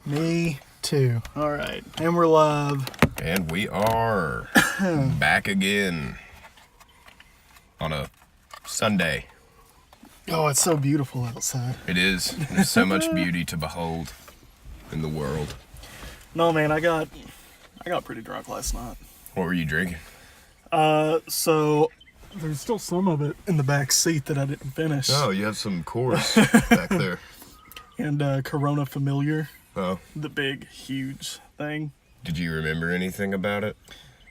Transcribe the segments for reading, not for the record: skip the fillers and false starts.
Me too. All right. And we're live. And we are back again on a Sunday. Oh, it's so beautiful outside. It is. There's so much beauty to behold in the world. No, man, I got pretty drunk last night. What were you drinking? So there's still some of it in the back seat that I didn't finish. Oh, you have some Coors back there. And Corona Familiar. Oh. The big, huge thing. Did you remember anything about it?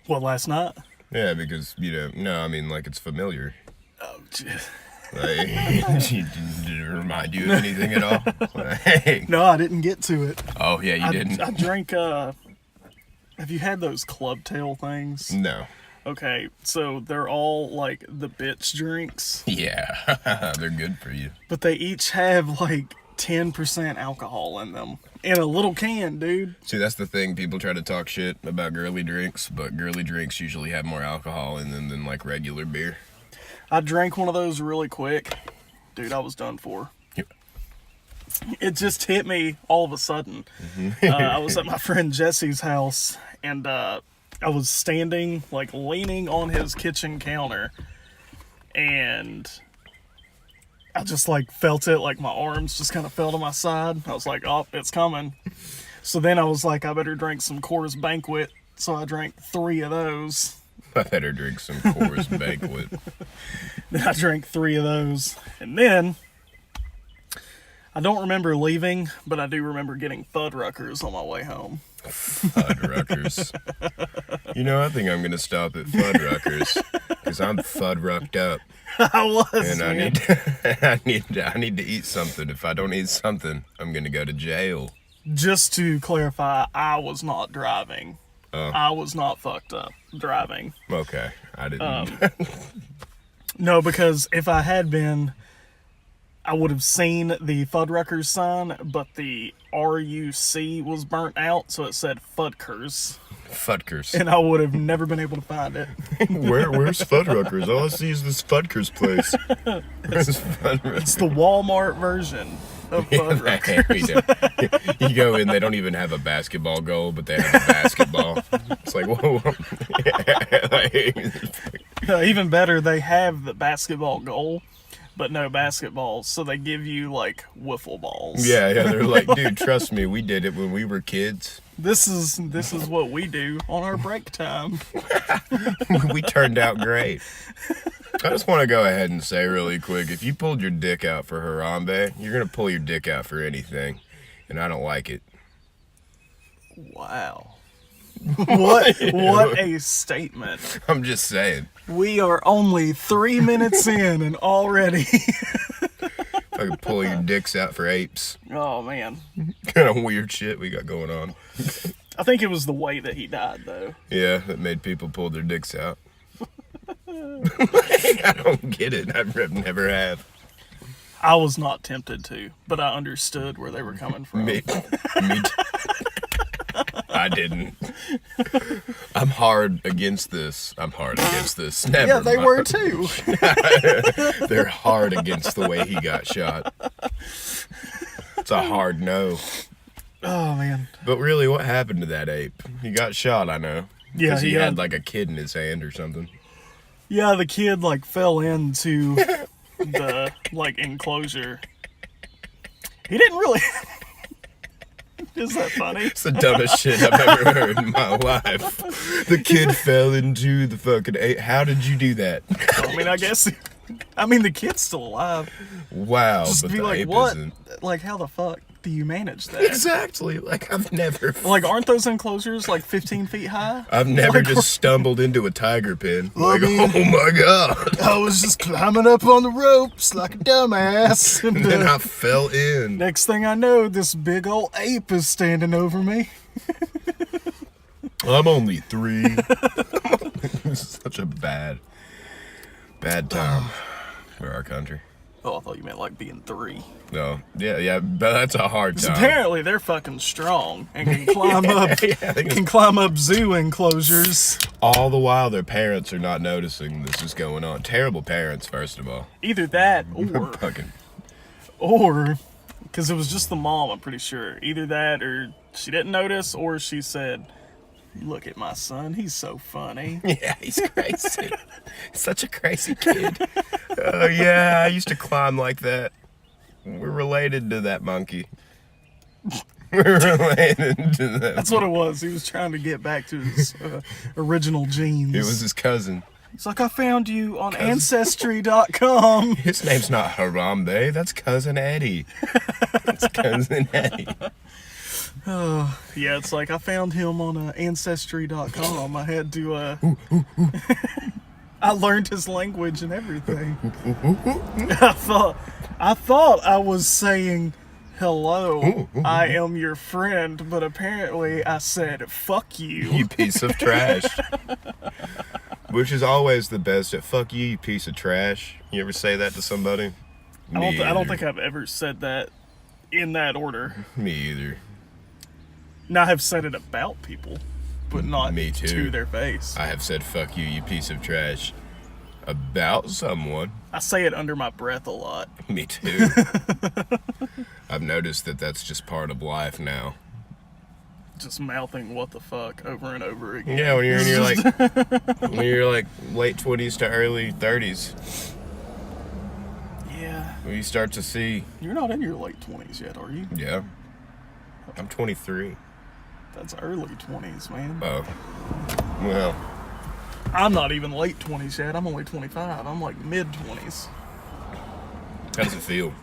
What, last night? Yeah, because, no, I mean, like, it's familiar. Oh, jeez. Like, did it remind you of anything at all? Like, No, I didn't get to it. oh, yeah, you didn't? I drank, have you had those club tail things? No. Okay, so they're all like the bitch drinks. Yeah, they're good for you. But they each have like 10% alcohol in them. In a little can, dude. See, that's the thing. People try to talk shit about girly drinks, but girly drinks usually have more alcohol in them than, like, regular beer. I drank one of those really quick. Dude, I was done for. Yep. It just hit me all of a sudden. I was at my friend Jesse's house, and I was standing, like, leaning on his kitchen counter, and I just, like, felt it, like, my arms just kind of fell to my side. I was like, oh, it's coming. So then I was like, I better drink some Coors Banquet. So I drank 3 of those. I better drink some Coors Banquet. Then I drank 3 of those. And then, I don't remember leaving, but I do remember getting Fuddruckers on my way home. Fuddruckers. I think I'm going to stop at Fuddruckers because I'm Fuddrucked up. I was, And man. I need to eat something. If I don't eat something, I'm going to go to jail. Just to clarify, I was not driving. Oh. I was not fucked up driving. Okay. I didn't. No, because if I had been, I would have seen the Fuddruckers sign, but the RUC was burnt out, so it said Fuddruckers. Fuddruckers. And I would have never been able to find it. Where's Fuddruckers? All I see is this Fuddruckers place. Where's Fuddruckers? It's the Walmart version of Fuddruckers. You go in, they don't even have a basketball goal, but they have a basketball. It's like, whoa. Even better, they have the basketball goal, but no basketballs, so they give you, like, wiffle balls. Yeah, they're like, dude, trust me, we did it when we were kids. This is what we do on our break time. We turned out great. I just want to go ahead and say really quick, if you pulled your dick out for Harambe, you're going to pull your dick out for anything, and I don't like it. Wow. What a statement. I'm just saying. We are only 3 minutes in and already. I could pull your dicks out for apes. Oh, man. Kind of weird shit we got going on. I think it was the way that he died, though. Yeah, that made people pull their dicks out. I don't get it. I never have. I was not tempted to, but I understood where they were coming from. Me I didn't. I'm hard against this. Never Yeah, they mind. were too. They're hard against the way he got shot. It's a hard no. Oh, man. But really, what happened to that ape? He got shot, I know. Yeah, Because he had like a kid in his hand or something. Yeah, the kid, like, fell into the, like, enclosure. He didn't really... Is that funny? It's the dumbest shit I've ever heard in my life. The kid fell into the fucking ape. How did you do that? I mean, I guess... I mean, the kid's still alive. Wow, Just but be the like, ape what? isn't. Like, how the fuck do you manage that? Exactly. Like, I've never... Like, aren't those enclosures, like, 15 feet high? I've never Like, just stumbled into a tiger pen. Well, I Like, mean- oh my god. I was just climbing up on the ropes like a dumbass. And then I fell in. Next thing I know, this big old ape is standing over me. I'm only 3. Such a bad time for our country. Oh, I thought you meant like being 3. No, yeah, but that's a hard time. Apparently, they're fucking strong and can climb up. Yeah, I think Can climb up zoo enclosures. all the while their parents are not noticing this is going on. Terrible parents, first of all. Either that, or Fucking or Because it was just the mom, I'm pretty sure. Either that or she didn't notice, or she said, "Look at my son, he's so funny." Yeah, he's crazy. Such a crazy kid. Oh, yeah, I used to climb like that. We're related to that monkey. We're related to that. That's what it was. He was trying to get back to his original genes. It was his cousin. It's like, I found you on Ancestry.com. His name's not Harambe. That's Cousin Eddie. That's Cousin Eddie. Oh, yeah, it's like I found him on Ancestry.com. I had to, I learned his language and everything. I thought I was saying, "Hello, I am your friend," but apparently I said, "Fuck you." You piece of trash. Which is always the best at "fuck you, you piece of trash." You ever say that to somebody? I don't think I've ever said that in that order. Me either. Now, I have said it about people, but not Me too. to their face. I have said "fuck you, you piece of trash" about someone. I say it under my breath a lot. Me too. I've noticed that that's just part of life now. Just mouthing "what the fuck" over and over again. Yeah, when you're like late 20s to early 30s, Yeah. when you start to see. You're not in your late 20s yet, are you? Yeah. I'm 23. That's early 20s, man. Oh. Well. I'm not even late 20s yet. I'm only 25. I'm like mid 20s. How does it feel?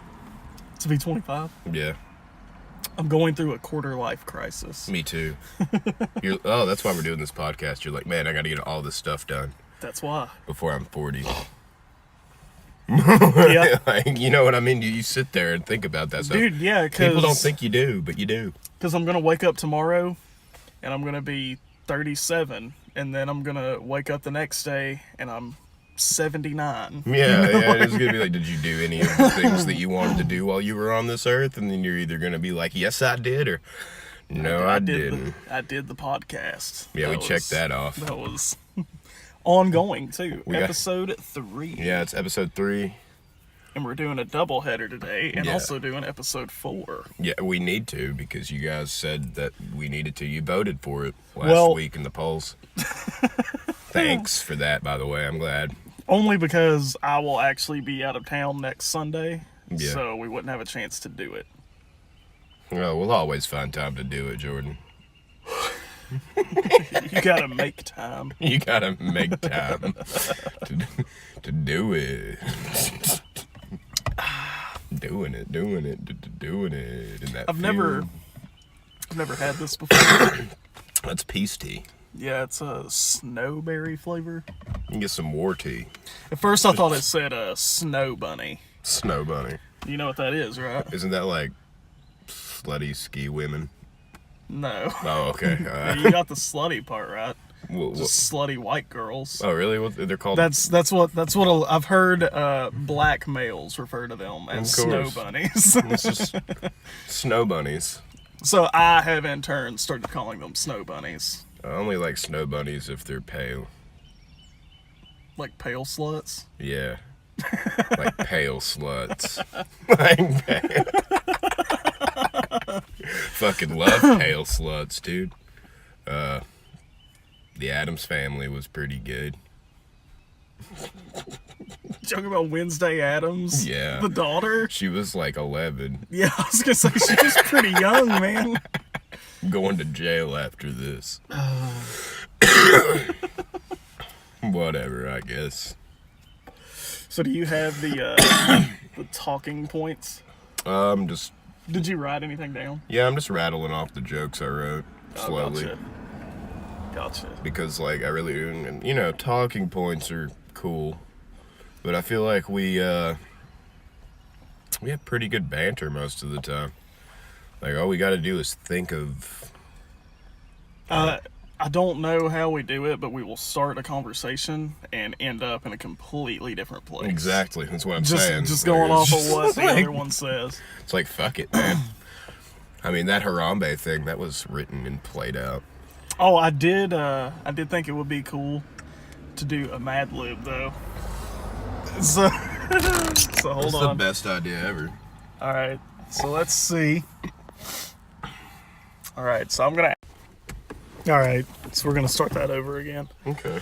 To be 25? Yeah. I'm going through a quarter life crisis. Me too. That's why we're doing this podcast. You're like, man, I got to get all this stuff done That's why. before I'm 40. Yeah. Like, you know what I mean? You sit there and think about that stuff. Dude, yeah, because People don't think you do, but you do. I'm going to wake up tomorrow and I'm going to be 37, and then I'm going to wake up the next day and I'm 79. Yeah, it's going to be like, did you do any of the things that you wanted to do while you were on this earth? And then you're either going to be like, yes, I did, or no, I didn't. I did the podcast. Yeah, we checked that off. That was ongoing, too. We got- Episode 3. Yeah, it's episode 3. And we're doing a double header today, and Yeah. also doing episode 4. Yeah, we need to, because you guys said that we needed to. You voted for it last week in the polls. Thanks for that, by the way. I'm glad. Only because I will actually be out of town next Sunday, Yeah. so we wouldn't have a chance to do it. Well, we'll always find time to do it, Jordan. You gotta make time. You gotta make time to do it. Doing it. In that I've never had this before. That's peace tea. Yeah, it's a snowberry flavor. You can get some war tea. At first I thought it said snow bunny. Snow bunny. You know what that is, right? Isn't that like slutty ski women? No. Oh, okay. Yeah, you got the slutty part right. What- Just slutty white girls. oh, really? What they're called? That's what I've heard. Black males refer to them as Of snow course. bunnies. It's just snow bunnies. So I have in turn started calling them snow bunnies, I only like snow bunnies if they're pale. like pale sluts. Yeah. Like pale sluts. Like pale. Fucking love pale sluts, dude. The Addams Family was pretty good. Talking about Wednesday Addams. Yeah. The daughter. She was like 11, Yeah, I was gonna say she was pretty young, man. going to jail after this. Whatever, I guess. So do you have the talking points? Just Did you write anything down? yeah, I'm just rattling off the jokes I wrote slowly. Gotcha. Because like I really, and you know, talking points are cool, but I feel like we have pretty good banter most of the time. Like all we got to do is think of. I don't know how we do it, but we will start a conversation and end up in a completely different place. Exactly, that's what I'm saying. Just going Like, off it's of what just the like- other one says. It's like fuck it, man. I mean that Harambe thing that was written and played out. Oh, I did think it would be cool to do a Mad Lib though. So hold It's on. the best idea ever. All right. So let's see. All right, so I'm gonna. All right, so we're gonna start that over again. Okay.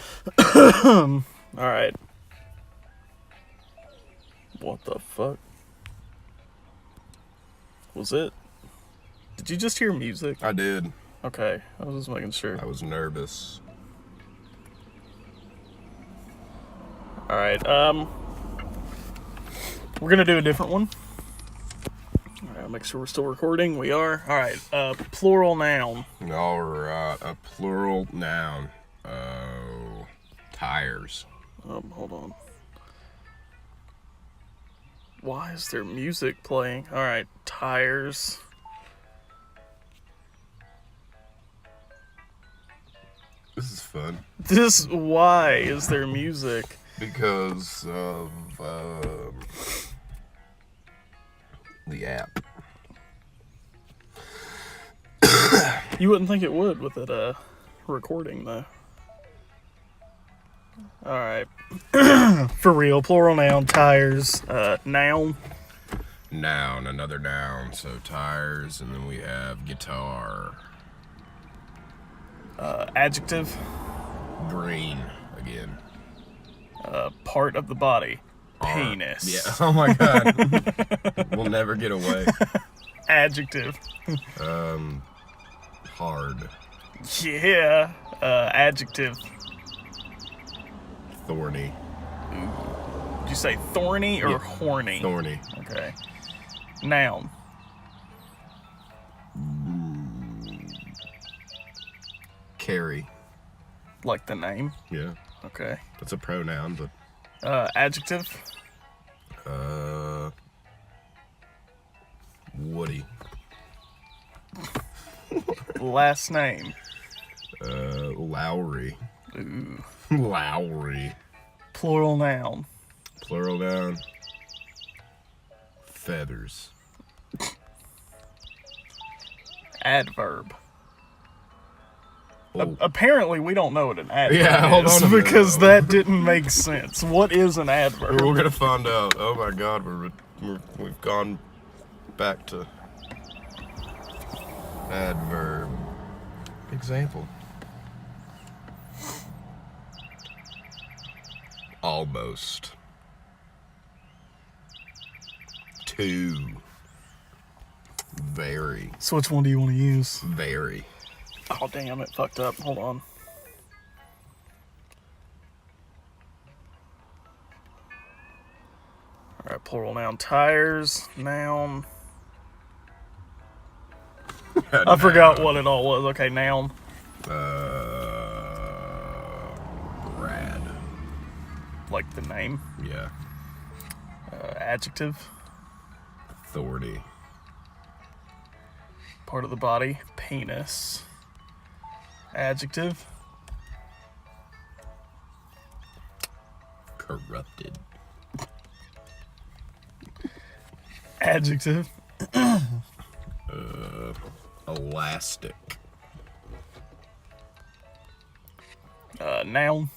All right. What the fuck? Was it? Did you just hear music? I did. Okay, I was just making sure. I was nervous. All right, we're gonna do a different one. All right, make sure we're still recording. We are. All right, plural noun. All right, a plural noun. Oh, tires. Hold on. Why is there music playing? All right, tires. This is fun. Why is there music? Because of the app. You wouldn't think it would with it recording though. All right. For real, plural noun, tires, noun. Noun, another noun. So tires, and then we have guitar. Adjective, Green again. part of the body, penis. Yeah. Oh my god. We'll never get away. Adjective. Hard. Yeah. Adjective. Thorny. Did you say thorny or Yeah. horny? Thorny. Okay. Noun. Carry. Like the name. Yeah. Okay. That's a pronoun, but Adjective. woody. Last name. Lowry. Ooh. Lowry. Plural noun. Plural noun. Feathers. Adverb. Oh. Apparently, we don't know what an adverb Yeah, hold is on a minute. because that didn't make sense. What is an adverb? We're gonna find out. Oh my god, we've gone back to adverb. Example. Almost. Too. Very. So which one do you want to use? Very. Oh, damn, it fucked up. Hold on. All right, plural noun. Tires, noun. I forgot what it all was. Okay, noun. Rad. Like the name. Yeah. Adjective. Authority. Part of the body. Penis. Adjective. Corrupted. Adjective. Elastic. Noun.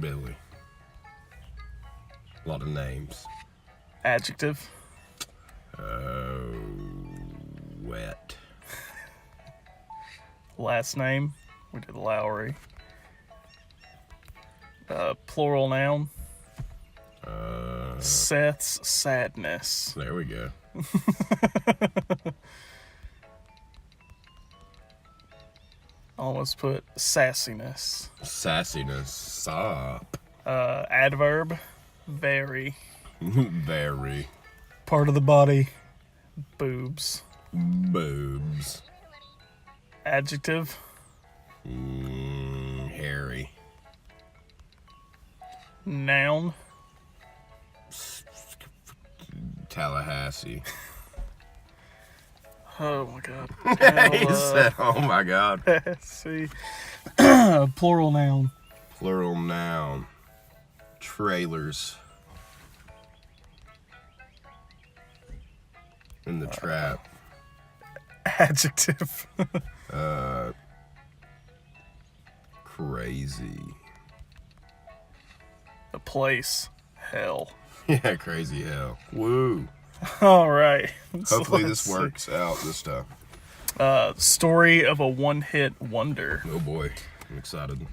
Billy. A lot of names. Adjective. Wet. Last name. We did Lowry. Plural noun. Seth's sadness. There we go. Almost put sassiness. Sassiness. Sop. Adverb. Very. Very. Part of the body. Boobs. Boobs. Adjective. Hairy. Noun. Tallahassee. Oh my god. He said, oh my god. See. Plural noun. Plural noun. Trailers. In the trap. Adjective. Crazy. A place. Hell. Yeah, crazy hell. Woo. All right. Hopefully So this works out this time. Story of a one-hit wonder. Oh boy, I'm excited.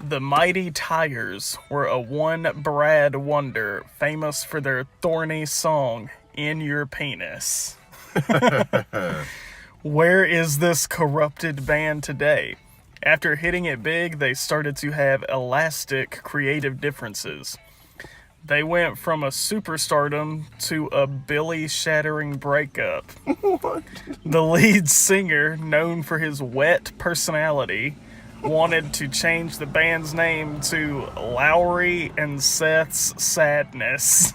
The Mighty Tigers were a one-brad wonder, famous for their thorny song, In Your Penis. Where is this corrupted band today? After hitting it big, they started to have elastic creative differences. They went from a superstardom to a Billy-shattering breakup. What? The lead singer, known for his wet personality, wanted to change the band's name to Lowry and Seth's Sadness.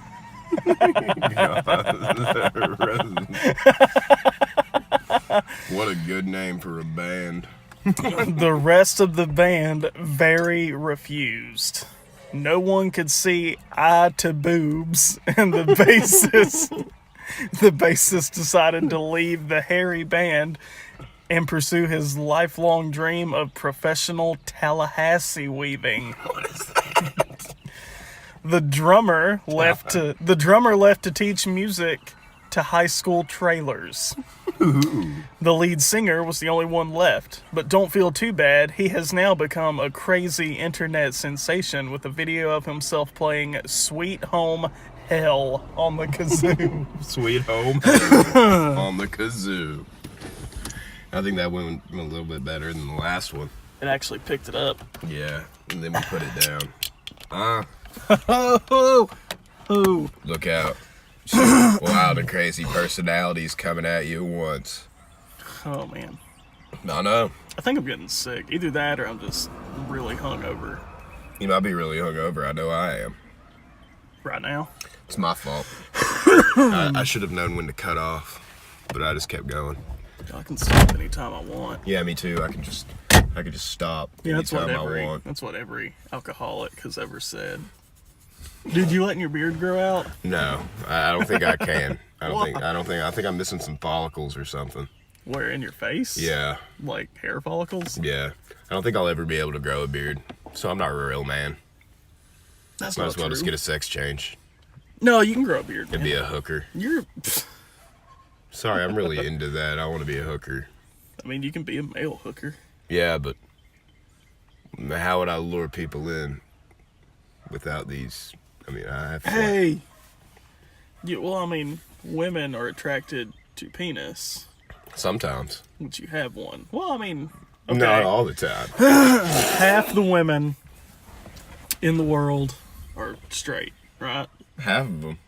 What a good name for a band. The rest of the band very refused. No one could see eye to boobs, and the bassist decided to leave the hairy band and pursue his lifelong dream of professional Tallahassee weaving. What is that? The drummer left to teach music to high school trailers. Ooh. The lead singer was the only one left, but don't feel too bad. He has now become a crazy internet sensation with a video of himself playing Sweet Home Hell on the kazoo. Sweet Home on the kazoo. I think that went a little bit better than the last one. It actually picked it up. Yeah, and then we put it down. Look out. Wild and crazy personalities coming at you at once. Oh man. I know. I think I'm getting sick. Either that or I'm just really hungover. You might be really hungover. I know I am. Right now? It's my fault. I should have known when to cut off, but I just kept going. I can stop anytime I want. Yeah, me too. I can just stop Yeah, anytime I want. that's what every alcoholic has ever said. Dude, you letting your beard grow out? No, I don't think I can. I think I'm missing some follicles or something. Where, in your face? Yeah, Like hair follicles? yeah. I don't think I'll ever be able to grow a beard, so I'm not a real man. That's Might not as well true. just get a sex change No, you can grow a beard. and be a hooker. You're... Sorry, I'm really into that. I want to be a hooker. I mean, you can be a male hooker. Yeah, but how would I lure people in without these? I mean, I have to. Hey! Yeah, well, I mean, women are attracted to penis, Sometimes. which you have one. Well, I mean, okay. Not all the time. Half the women in the world are straight, right? Half of them.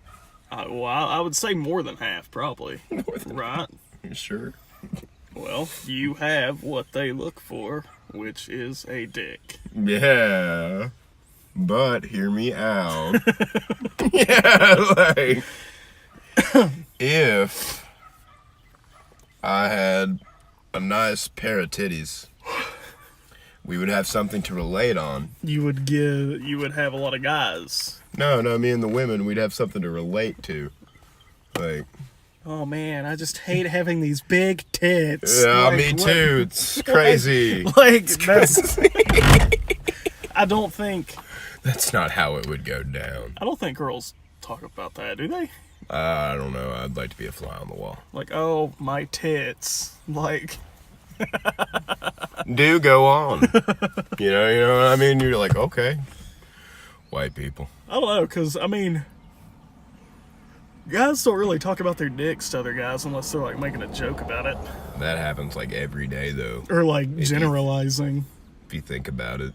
I would say more than half, probably. Right? You sure? Well, you have what they look for, which is a dick. Yeah. But hear me out. Yeah, like if I had a nice pair of titties, we would have something to relate on. You would have a lot of guys. No, me and the women, we'd have something to relate to. Like, Oh man, I just hate having these big tits. yeah, Like, me what- too. It's crazy. Like, that's, I don't think That's not how it would go down. girls talk about that, do they? I don't know. I'd like to be a fly on the wall. Like, oh, my tits. Like, Do go on. You know what I mean? You're like, okay. White people. I don't know, because, I mean, guys don't really talk about their dicks to other guys unless they're, like, making a joke about it. That happens like every day, though. Or, like, generalizing. If you think about it,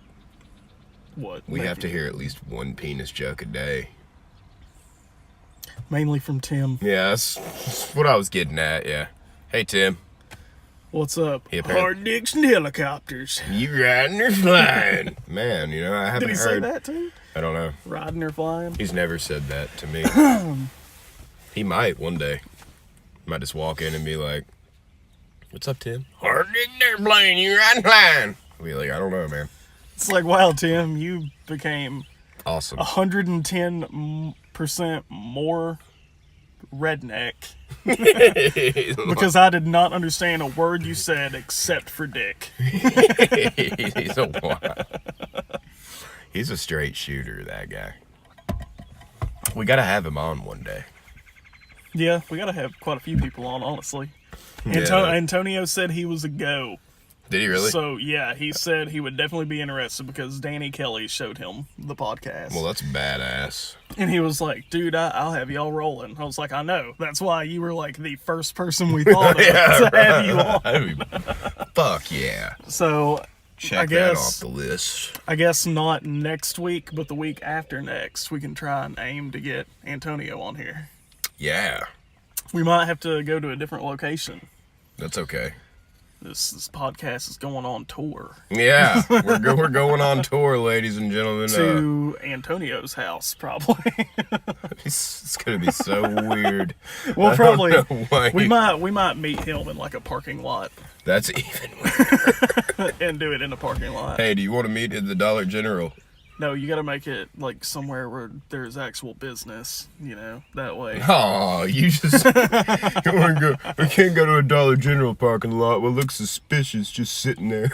What? we have to hear at least one penis joke a day. Mainly from Tim. Yeah, that's what I was getting at, yeah. Hey, Tim. What's up? Yeah, apparently- Hard dicks and helicopters. You riding or flying? Man, I haven't Did he say heard. that too? I don't know. Riding or flying? He's never said that to me. He might one day. Might just walk in and be like, what's up, Tim? Hard dick airplane, you riding flying. I'll be like, I don't know, man. It's like, wow, Tim, you became Awesome. 110% more redneck because I did not understand a word you said except for dick. He's a wild. He's a straight shooter, that guy. We gotta have him on one day. Yeah, we gotta have quite a few people on, honestly. Yeah. Antonio said he was a go. Did he really? So, yeah, he said he would definitely be interested because Danny Kelly showed him the podcast. Well, that's badass. And he was like, dude, I'll have y'all rolling. I was like, I know. That's why you were like the first person we thought of to have you on. Fuck yeah. So, Check that off the list. I guess not next week, but the week after next, we can try and aim to get Antonio on here. Yeah. We might have to go to a different location. That's okay. This podcast is going on tour. Yeah, we're going on tour, ladies and gentlemen. To Antonio's house, probably. It's gonna be so weird. Well, probably why. we might meet him in like a parking lot. That's even weird. And do it in a parking lot. Hey, do you want to meet at the Dollar General? No, you got to make it like somewhere where there's actual business. That way. Oh, you just we can't go to a Dollar General parking lot. What looks suspicious just sitting there.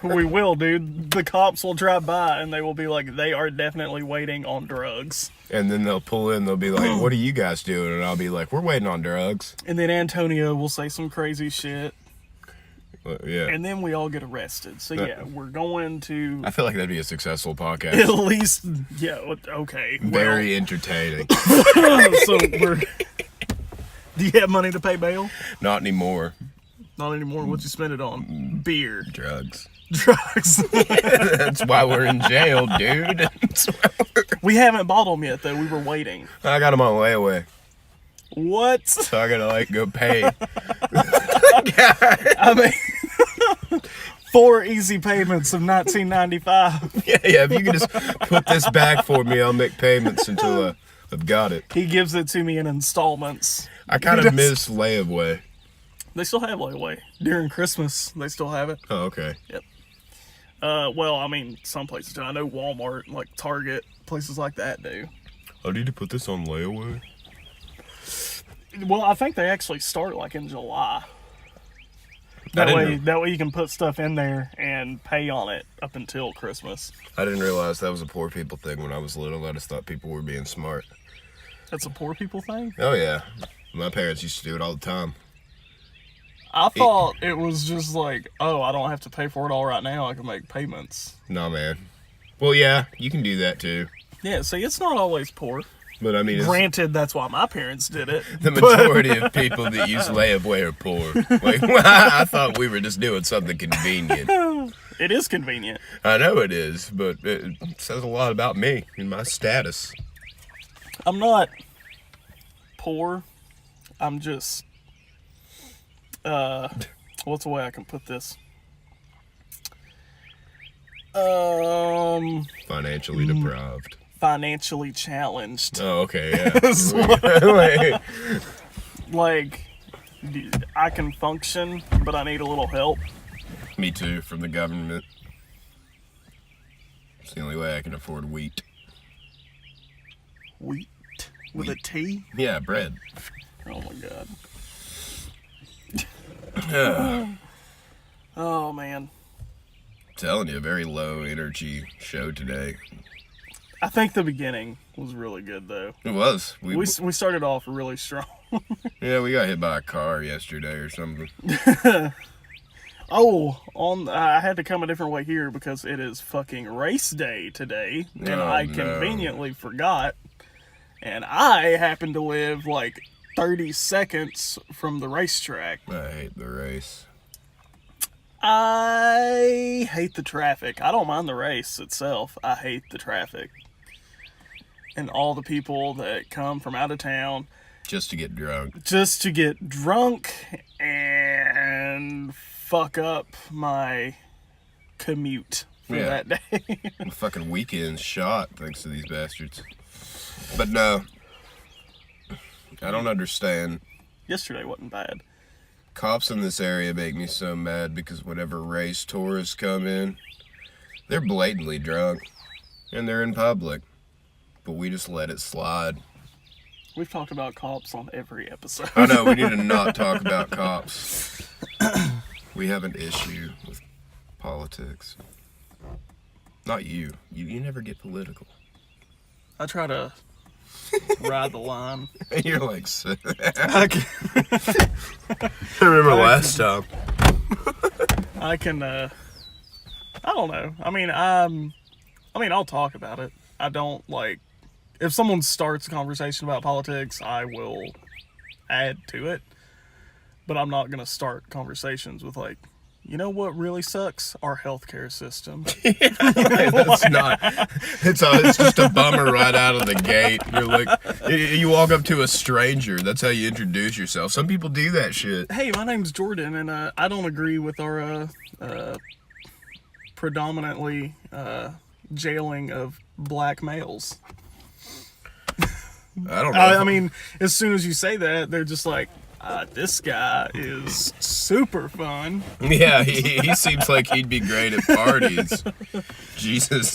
We will, dude. The cops will drive by and they will be like, they are definitely waiting on drugs. And then they'll pull in. They'll be like, "What are you guys doing?" And I'll be like, "We're waiting on drugs." And then Antonio will say some crazy shit. Yeah. And then we all get arrested. So yeah, we're going to. I feel like that'd be a successful podcast. At least, yeah. Okay. Very entertaining. So we're. Do you have money to pay bail? Not anymore. Not anymore. What'd you spend it on? Beer. Drugs. That's why we're in jail, dude. We haven't bought them yet, though. We were waiting. I got them on layaway. What? So I gotta go pay. I mean, 4 easy payments of $19.95. Yeah. If you can just put this back for me, I'll make payments until I've got it. He gives it to me in installments. I kind of miss layaway. They still have layaway during Christmas. They still have it. Oh, okay. Yep. Well, I mean, some places do. I know Walmart, like Target, places like that do. I need to put this on layaway. Well, I think they actually start like in July. That way you can put stuff in there and pay on it up until Christmas. I didn't realize that was a poor people thing when I was little. I just thought people were being smart. That's a poor people thing? Oh, yeah. My parents used to do it all the time. I thought it was just like, oh, I don't have to pay for it all right now. I can make payments. No, man. Well, yeah, you can do that too. Yeah, see, it's not always poor. But I mean, granted, that's why my parents did it. The majority of people that use layaway are poor. Like, I thought we were just doing something convenient. It is convenient. I know it is, but it says a lot about me and my status. I'm not poor. I'm just, what's the way I can put this? Financially deprived. Financially challenged. Oh, okay, yeah. Like, I can function, but I need a little help. Me too, from the government. It's the only way I can afford wheat. Wheat? With a T? Yeah, bread. Oh my god. Oh man. I'm telling you, a very low energy show today. I think the beginning was really good though. It was. We started off really strong. Yeah, we got hit by a car yesterday or something. I had to come a different way here because it is fucking race day today, and I conveniently forgot. And I happen to live like 30 seconds from the racetrack. I hate the race. I hate the traffic. I don't mind the race itself. I hate the traffic. And all the people that come from out of town. Just to get drunk. And fuck up my commute for that day. The fucking weekend's shot thanks to these bastards. But no. I don't understand. Yesterday wasn't bad. Cops in this area make me so mad because whenever race tourists come in, they're blatantly drunk. And they're in public. But we just let it slide. We've talked about cops on every episode. I know, we need to not talk about cops. We have an issue with politics. Not you. You never get political. I try to ride the line. You're like, I can, I remember last time. I can. I don't know. I mean, I'll talk about it. I don't like. If someone starts a conversation about politics, I will add to it. But I'm not gonna start conversations with like, you know what really sucks? Our healthcare system. That's not. It's just a bummer right out of the gate. You're like, you walk up to a stranger. That's how you introduce yourself. Some people do that shit. Hey, my name's Jordan, and I don't agree with our predominantly jailing of black males. I don't know. I mean, as soon as you say that, they're just like, this guy is super fun. Yeah, he seems like he'd be great at parties. Jesus,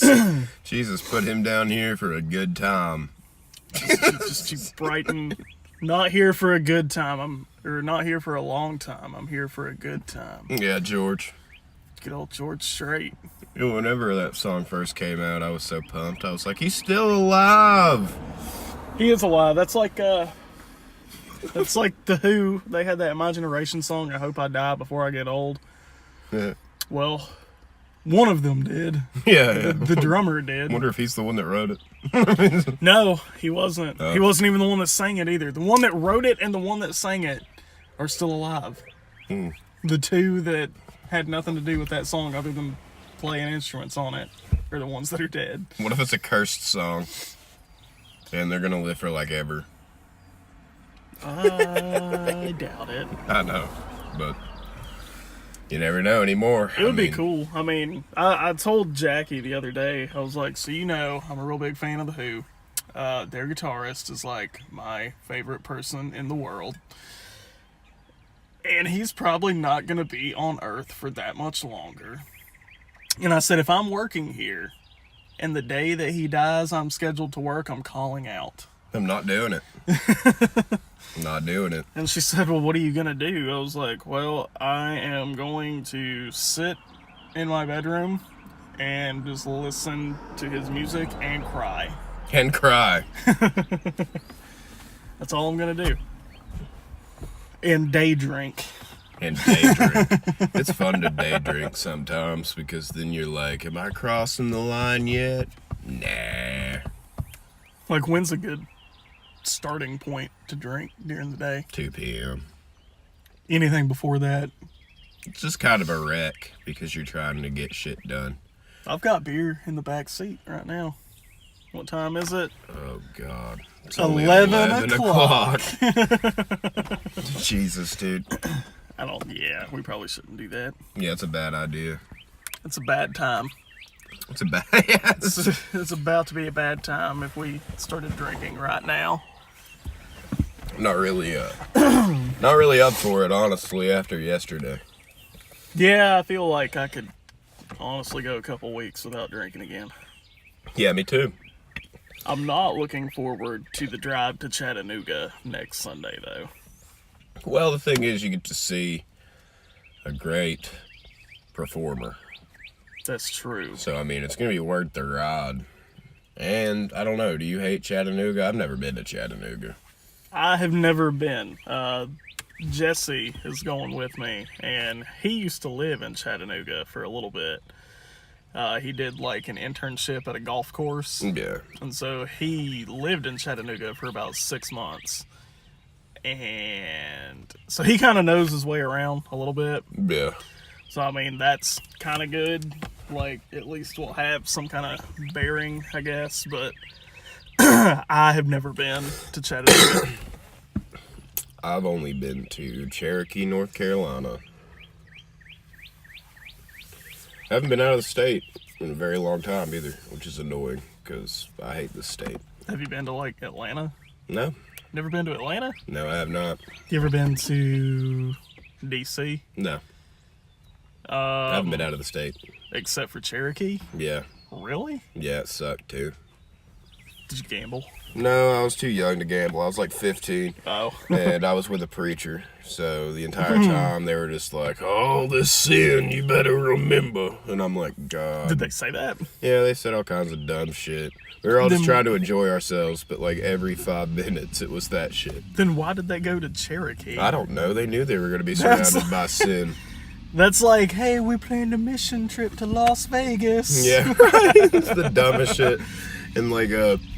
put him down here for a good time. Just you brighten. Not here for a good time. Or not here for a long time. I'm here for a good time. Yeah, George. Get old George straight. You know, whenever that song first came out, I was so pumped. I was like, he's still alive. He is alive. That's like the Who. They had that My Generation song, I Hope I Die Before I Get Old. Yeah. Well, one of them did. Yeah. The drummer did. I wonder if he's the one that wrote it. No, he wasn't. Oh. He wasn't even the one that sang it either. The one that wrote it and the one that sang it are still alive. The two that had nothing to do with that song other than playing instruments on it are the ones that are dead. What if it's a cursed song? And they're gonna live for like ever. I doubt it. I know, but you never know anymore. It would be cool. I mean, I told Jackie the other day, I was like, so you know, I'm a real big fan of The Who. Their guitarist is like my favorite person in the world. And he's probably not going to be on Earth for that much longer. And I said, if I'm working here, and the day that he dies, I'm scheduled to work, I'm calling out. I'm not doing it. I'm not doing it. And she said, well, what are you going to do? I was like, well, I am going to sit in my bedroom and just listen to his music and cry. And cry. That's all I'm going to do. And day drink. And day drink. It's fun to day drink sometimes because then you're like, am I crossing the line yet? Nah. Like, when's a good starting point to drink during the day? 2 p.m. Anything before that? It's just kind of a wreck because you're trying to get shit done. I've got beer in the back seat right now. What time is it? Oh, God. It's 11 o'clock. Jesus, dude. Yeah, we probably shouldn't do that. Yeah, it's a bad idea. It's a bad time. It's a bad... Yeah, It's about to be a bad time if we started drinking right now. not really up for it, honestly, after yesterday. Yeah, I feel like I could honestly go a couple weeks without drinking again. Yeah, me too. I'm not looking forward to the drive to Chattanooga next Sunday, though. Well, the thing is, you get to see a great performer. That's true. So, I mean, it's going to be worth the ride. And, I don't know, do you hate Chattanooga? I've never been to Chattanooga. I have never been. Jesse is going with me, and he used to live in Chattanooga for a little bit. He did like an internship at a golf course. Yeah. And so he lived in Chattanooga for about 6 months. And so he kind of knows his way around a little bit. Yeah. So, I mean, that's kind of good. Like, at least we'll have some kind of bearing, I guess. But I have never been to Chattanooga. I've only been to Cherokee, North Carolina. I haven't been out of the state in a very long time either, which is annoying because I hate this state. Have you been to, like, Atlanta? No. Never been to Atlanta? No, I have not. You ever been to D.C.? No. I haven't been out of the state. Except for Cherokee? Yeah. Really? Yeah, it sucked too. Did you gamble? No, I was too young to gamble. I was like 15. Oh. And I was with a preacher. So the entire time they were just like, "Oh, this sin, you better remember." And I'm like, God. Did they say that? Yeah, they said all kinds of dumb shit. We were all just trying to enjoy ourselves, but like every 5 minutes it was that shit. Then why did they go to Cherokee? I don't know. They knew they were going to be surrounded by sin. That's like, hey, we planned a mission trip to Las Vegas. Yeah, right. It's the dumbest shit. And like,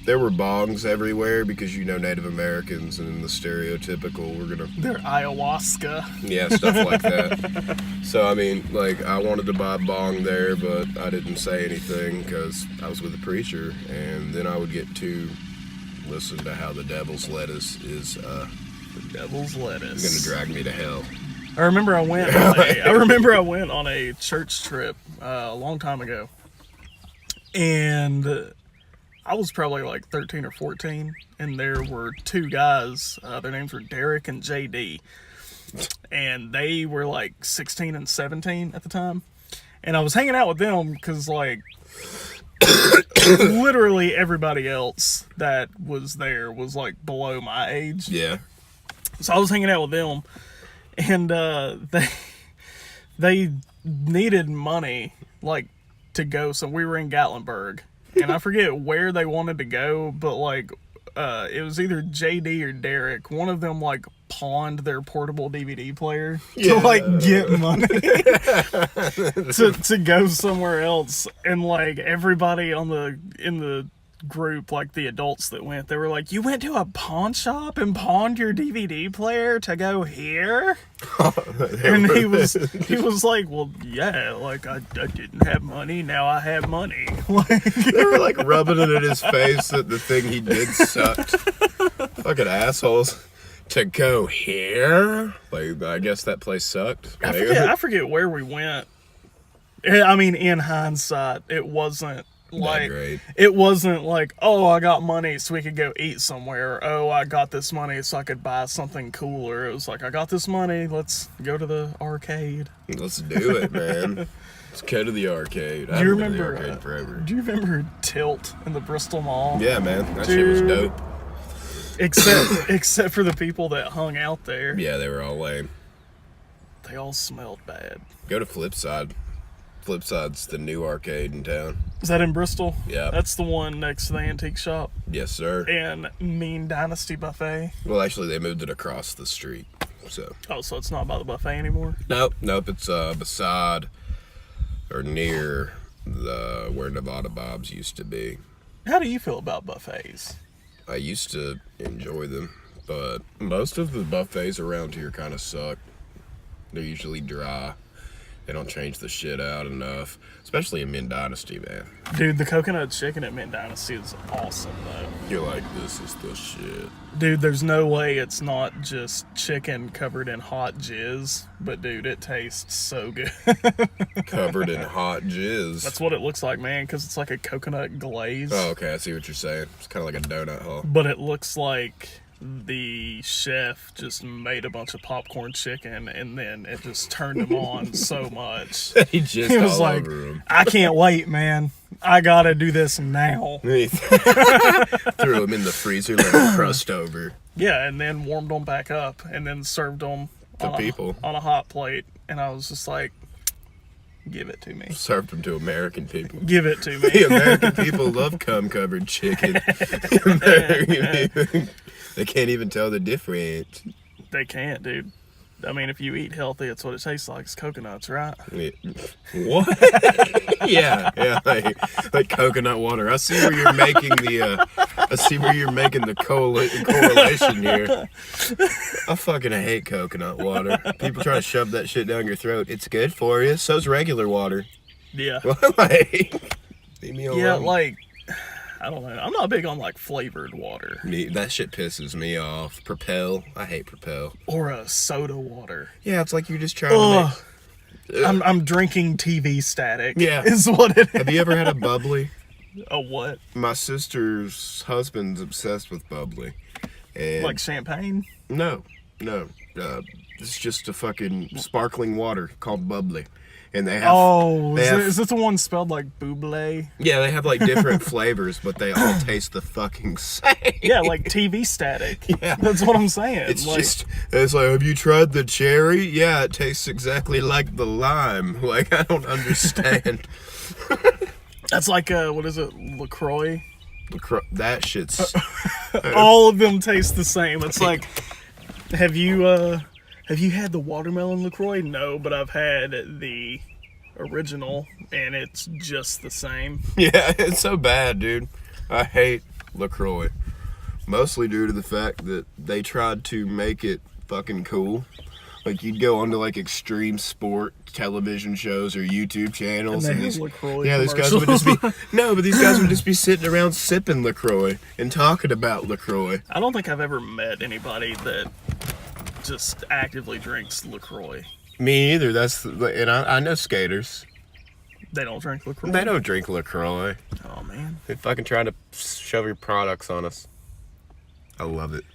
there were bongs everywhere because Native Americans and the stereotypical They're ayahuasca. Yeah, stuff like that. So I mean, like, I wanted to buy a bong there, but I didn't say anything because I was with a preacher, and then I would get to listen to how the devil's lettuce is The devil's lettuce. gonna drag me to hell. I remember I went on a church trip a long time ago, and I was probably like 13 or 14, and there were 2 guys. Their names were Derek and JD, and they were like 16 and 17 at the time. And I was hanging out with them because, like, literally everybody else that was there was like below my age. Yeah. So I was hanging out with them, and they needed money, like, to go. So we were in Gatlinburg. And I forget where they wanted to go, but like, it was either JD or Derek. One of them like pawned their portable DVD player to like get money to go somewhere else. And like everybody in the group, like the adults that went, they were like, "You went to a pawn shop and pawned your DVD player to go here?" And he was like, "Well, yeah, like I didn't have money, now I have money." They were like rubbing it in his face that the thing he did sucked. Fucking assholes. To go here? Like, I guess that place sucked. I forget where we went. I mean, in hindsight, it wasn't like, it wasn't like, "Oh, I got money so we could go eat somewhere," or, "Oh, I got this money so I could buy something cooler." It was like, "I got this money, let's go to the arcade." Let's do it, man. Let's go to the arcade. Do you remember Tilt in the Bristol Mall? Yeah, man. That shit was dope. Except for the people that hung out there. Yeah, they were all lame. They all smelled bad. Go to Flipside. Flipside's the new arcade in town. Is that in Bristol? Yeah. That's the one next to the antique shop. Yes, sir. And Mean Dynasty Buffet. Well, actually, they moved it across the street. So. Oh, so it's not by the buffet anymore? Nope. It's beside or near where Nevada Bob's used to be. How do you feel about buffets? I used to enjoy them, but most of the buffets around here kind of suck. They're usually dry. They don't change the shit out enough, especially in Min Dynasty, man. Dude, the coconut chicken at Mint Dynasty is awesome, though. You're like, this is the shit. Dude, there's no way it's not just chicken covered in hot jizz, but dude, it tastes so good. Covered in hot jizz. That's what it looks like, man, because it's like a coconut glaze. Oh, okay, I see what you're saying. It's kind of like a donut hole. But it looks like the chef just made a bunch of popcorn chicken and then it just turned them on so much. He just was all like, over him. "I can't wait, man. I gotta do this now." He threw them in the freezer, let them crust over. Yeah, and then warmed them back up and then served them on a hot plate. And I was just like, "Give it to me." Served them to American people. Give it to me. The American people love cum-covered chicken. American people, they can't even tell the difference. They can't, dude. I mean, if you eat healthy, it's what it tastes like. It's coconuts, right? What? yeah, like coconut water. I see where you're making the correlation here. I fucking hate coconut water. People try to shove that shit down your throat. It's good for you. So's regular water. Yeah. Like, leave me alone. Yeah, like, I don't know. I'm not big on like flavored water. That shit pisses me off. Propel. I hate Propel. Or a soda water. Yeah, it's like you're just trying to make... I'm drinking TV static. Yeah. Is what it is. Have you ever had a bubbly? A what? My sister's husband's obsessed with bubbly. And like champagne? No. It's just a fucking sparkling water called bubbly. And they have... is it the one spelled like buble? Yeah, they have like different flavors, but they all taste the fucking same. Yeah, like TV static. Yeah. That's what I'm saying. It's like, have you tried the cherry? Yeah, it tastes exactly like the lime. Like, I don't understand. That's like, what is it, LaCroix? That shit's... All of them taste the same. It's like, have you had the watermelon LaCroix? No, but I've had the original, and it's just the same. Yeah, it's so bad, dude. I hate LaCroix. Mostly due to the fact that they tried to make it fucking cool. Like, you'd go onto, like, extreme sport television shows or YouTube channels. And these LaCroix these guys would just be... No, but these guys would just be sitting around sipping LaCroix and talking about LaCroix. I don't think I've ever met anybody that just actively drinks LaCroix. Me either. And I know skaters. They don't drink LaCroix? They don't drink LaCroix. Oh, man. They're fucking trying to shove your products on us. I love it.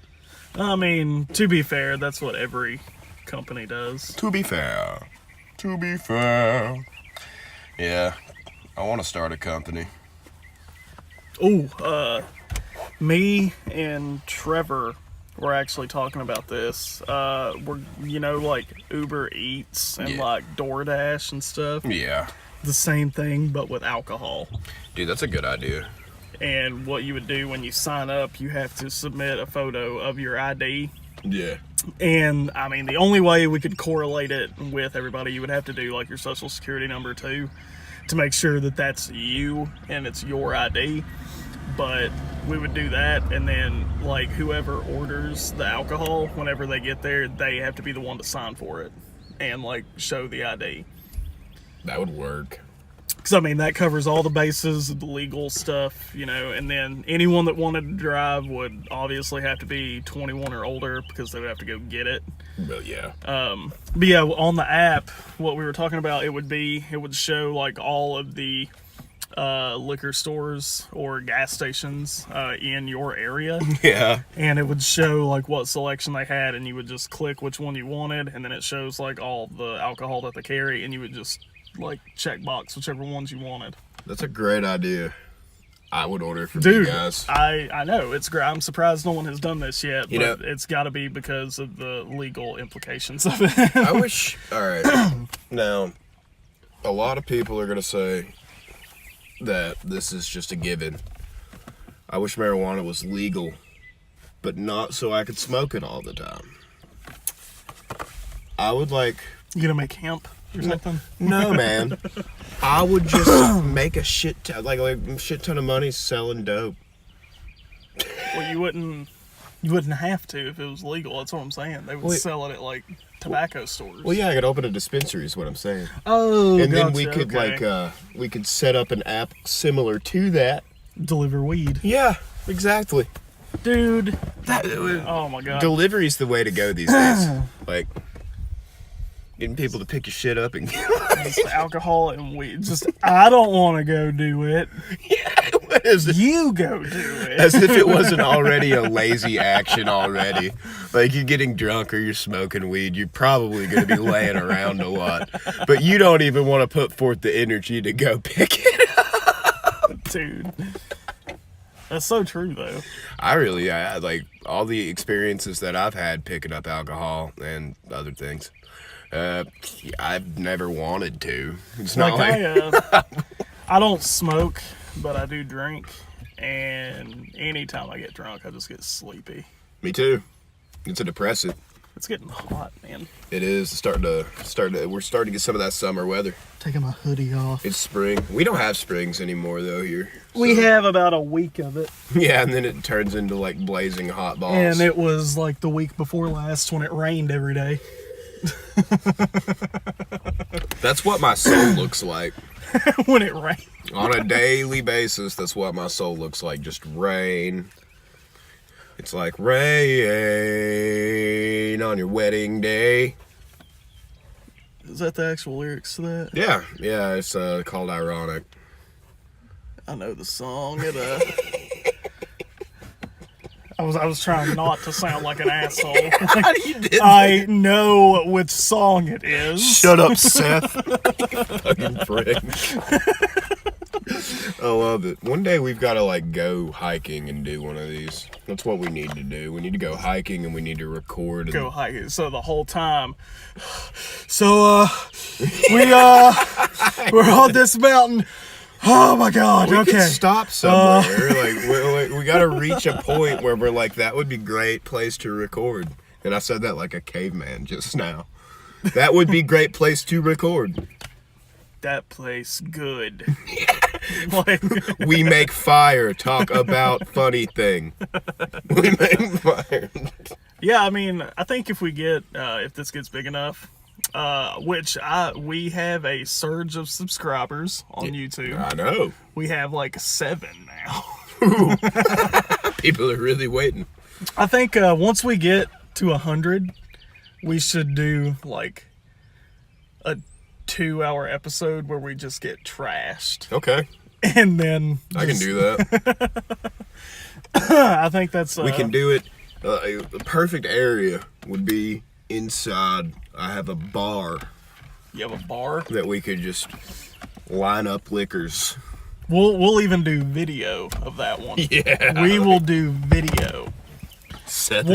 I mean, to be fair, that's what every company does. To be fair. Yeah. I want to start a company. Me and Trevor were actually talking about this. We're, like Uber Eats and like DoorDash and stuff. Yeah. The same thing, but with alcohol. Dude, that's a good idea. And what you would do when you sign up, you have to submit a photo of your ID. Yeah. And, I mean, the only way we could correlate it with everybody, you would have to do, like, your social security number, too, to make sure that that's you and it's your ID. But we would do that, and then, like, whoever orders the alcohol, whenever they get there, they have to be the one to sign for it and, like, show the ID. That would work. Because, I mean, that covers all the bases, the legal stuff, and then anyone that wanted to drive would obviously have to be 21 or older because they would have to go get it. Well, yeah. But yeah, on the app, what we were talking about, it would show, like, all of the liquor stores or gas stations in your area. Yeah. And it would show, like, what selection they had, and you would just click which one you wanted, and then it shows, like, all the alcohol that they carry, and you would just... like checkbox whichever ones you wanted. That's a great idea. I would order from Dude, you guys. I know it's great. I'm surprised no one has done this yet, You but know, it's got to be because of the legal implications of it. I wish. All right. Now, a lot of people are gonna say that this is just a given. I wish marijuana was legal, but not so I could smoke it all the time. I would like. You gonna make hemp or something? No, man. I would just make a shit ton of money selling dope. Well, you wouldn't have to if it was legal. That's what I'm saying. They would sell it at like tobacco stores. Well, yeah, I could open a dispensary is what I'm saying. Oh, and then we gotcha, could okay. We could set up an app similar to that. Deliver weed. Yeah, exactly. Dude, oh my god. Delivery's the way to go these days. Like getting people to pick your shit up and just alcohol and weed. Just I don't want to go do it. Yeah, what is it? You go do it. As if it wasn't already a lazy action already. Like you're getting drunk or you're smoking weed, you're probably going to be laying around a lot. But you don't even want to put forth the energy to go pick it up. Dude. That's so true, though. I like all the experiences that I've had picking up alcohol and other things. I've never wanted to. It's not like I don't smoke, but I do drink. And anytime I get drunk, I just get sleepy. Me too. It's a depressant. It's getting hot, man. It is. We're starting to get some of that summer weather. Taking my hoodie off. It's spring. We don't have springs anymore though here. So. We have about a week of it. Yeah, and then it turns into like blazing hot balls. And it was like the week before last when it rained every day. That's what my soul looks like. When it rains. On a daily basis, that's what my soul looks like. Just rain. It's like rain on your wedding day. Is that the actual lyrics to that? Yeah, it's called Ironic. I know the song. I was trying not to sound like an asshole. You did. I know which song it is. Shut up, Seth. You fucking prick. I love it. One day we've got to like go hiking and do one of these. That's what we need to do. We need to go hiking and we need to record. Go hiking. So the whole time. So we're on this mountain. Oh my God. We okay. could stop somewhere. We got to reach a point where we're like, that would be a great place to record. And I said that like a caveman just now. That would be a great place to record. That place good. Like, we make fire. Talk about funny thing. We make fire. yeah, I mean, I think if we get if this gets big enough, we have a surge of subscribers on YouTube. I know. We have like 7 now. People are really waiting. I think once we get to 100, we should do like a 2-hour episode where we just get trashed. Okay. And then I can do that. I think that's we can do it. The perfect area would be inside. I have a bar. You have a bar that we could just line up liquors. We'll even do video of that one. Yeah. We will do video. Seth,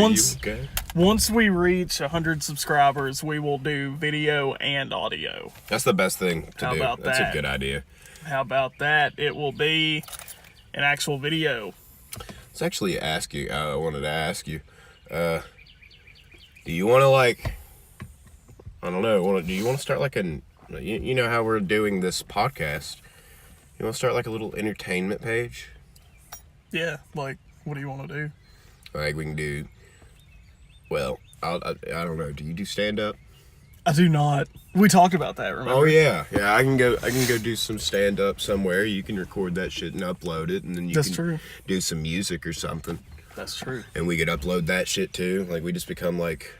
Once we reach 100 subscribers, we will do video and audio. That's the best thing to do. How about That's that? a good idea. How about that? It will be an actual video. Let's actually ask you. I wanted to ask you. Do you want to like? I don't know. Do you want to start like you know how we're doing this podcast? You want to start like a little entertainment page? Yeah. Like, what do you want to do? Like we can do. Well, I don't know. Do you do stand up? I do not. We talked about that, remember? Oh yeah. I can go do some stand up somewhere. You can record that shit and upload it, and then you can do some music or something. That's true. And we could upload that shit too. Like we just become like